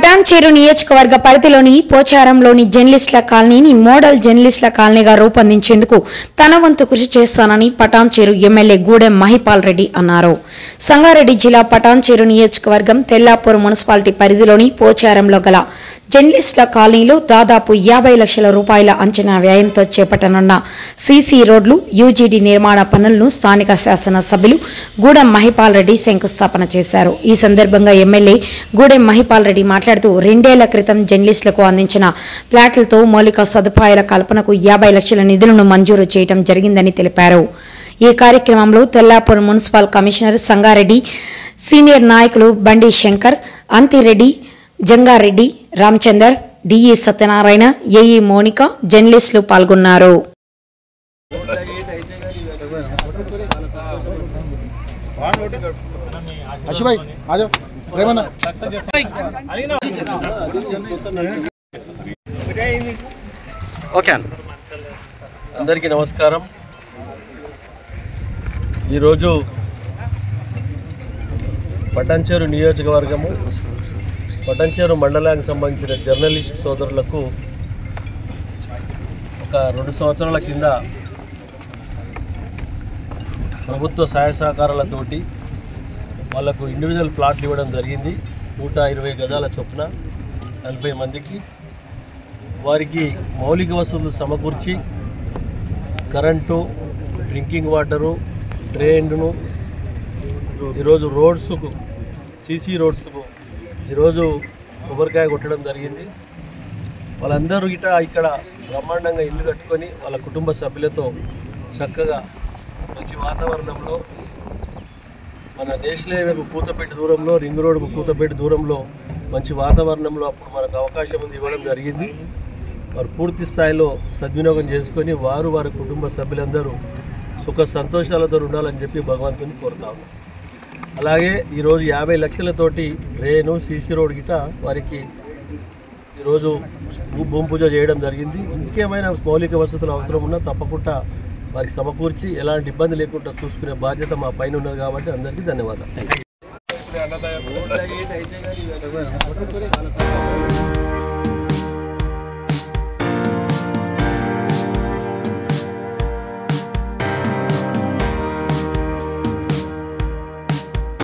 పటాన్చెరు నియోజకవర్గ పరిధిలోని పోచారంలోని జర్నలిస్టుల కాలనీని మోడల్ జర్నలిస్టుల కాలనీగా రూపొందించేందుకు తన వంతు కృషి చేస్తానని పటాన్చెరు ఎమ్మెల్యే గూడెం మహిపాల్ రెడ్డి అన్నారు. సంగారెడ్డి జిల్లా పటాన్చెరు నియోజకవర్గం తెల్లాపూర్ మున్సిపాలిటీ పరిధిలోని పోచారంలో గల జర్నలిస్టుల కాలనీలో దాదాపు 50 లక్షల రూపాయల అంచనా వ్యయంతో చేపట్టనున్న సీసీ రోడ్లు, యూజీడీ నిర్మాణ పనులను స్థానిక శాసన సభ్యులు గూడెం మహిపాల్ రెడ్డి శంకుస్థాపన చేశారు. ఈ సందర్భంగా ఎమ్మెల్యే గూడెం మహిపాల్ రెడ్డి మాట్లాడుతూ 2 ఏళ్ల క్రితం జర్నలిస్టులకు అందించిన ప్లాట్లతో మౌలిక సదుపాయాల కల్పనకు 50 లక్షల నిధులను మంజూరు చేయడం జరిగిందని తెలిపారు. ఈ కార్యక్రమంలో Tellapur municipal commissioner Sangareddy, senior నాయకులు బండి శంకర్, అంతిరెడ్డి, జంగారెడ్డి, రామచందర్, డిఈ సత్యనారాయణ, ఏఈ మోనిక, జర్నలిస్టులు పాల్గొన్నారు. అందరికీ నమస్కారం. ఈరోజు పటాన్చెరు నియోజకవర్గము, పటాన్చెరు మండలానికి సంబంధించిన జర్నలిస్ట్ సోదరులకు ఒక 2 సంవత్సరాల కింద ప్రభుత్వ సహాయ సహకారాలతోటి వాళ్ళకు ఇండివిజువల్ ప్లాట్లు ఇవ్వడం జరిగింది. 120 గజాల చొప్పున 40 మందికి. వారికి మౌలిక వసతులు సమకూర్చి కరెంటు, డ్రింకింగ్ వాటరు, డ్రైన్ను, ఈరోజు రోడ్స్కు, సీసీ రోడ్స్కు ఈరోజు కొబ్బరికాయ కొట్టడం జరిగింది. వాళ్ళందరూ ఇక్కడ బ్రహ్మాండంగా ఇల్లు కట్టుకొని వాళ్ళ కుటుంబ సభ్యులతో చక్కగా మంచి వాతావరణంలో, మన నేషనల్ హైవేకు కూతపేట దూరంలో, రింగ్ రోడ్కు కూతపేట దూరంలో మంచి వాతావరణంలో అప్పుడు మనకు అవకాశం ఉంది ఇవ్వడం జరిగింది. వారు పూర్తి స్థాయిలో సద్వినియోగం చేసుకొని వారి కుటుంబ సభ్యులందరూ సుఖ సంతోషాలతో ఉండాలని చెప్పి భగవంతుని కోరుతా ఉన్నాం. అలాగే ఈరోజు 50 లక్షలతోటి డ్రైను, సీసీ రోడ్ గిట వారికి ఈరోజు భూమి పూజ చేయడం జరిగింది. ఇంకేమైనా మౌలిక వసతులు అవసరం ఉన్నా తప్పకుండా వారికి సమకూర్చి ఎలాంటి ఇబ్బంది లేకుండా చూసుకునే బాధ్యత మా పైన ఉన్నది. కాబట్టి అందరికీ ధన్యవాదాలు.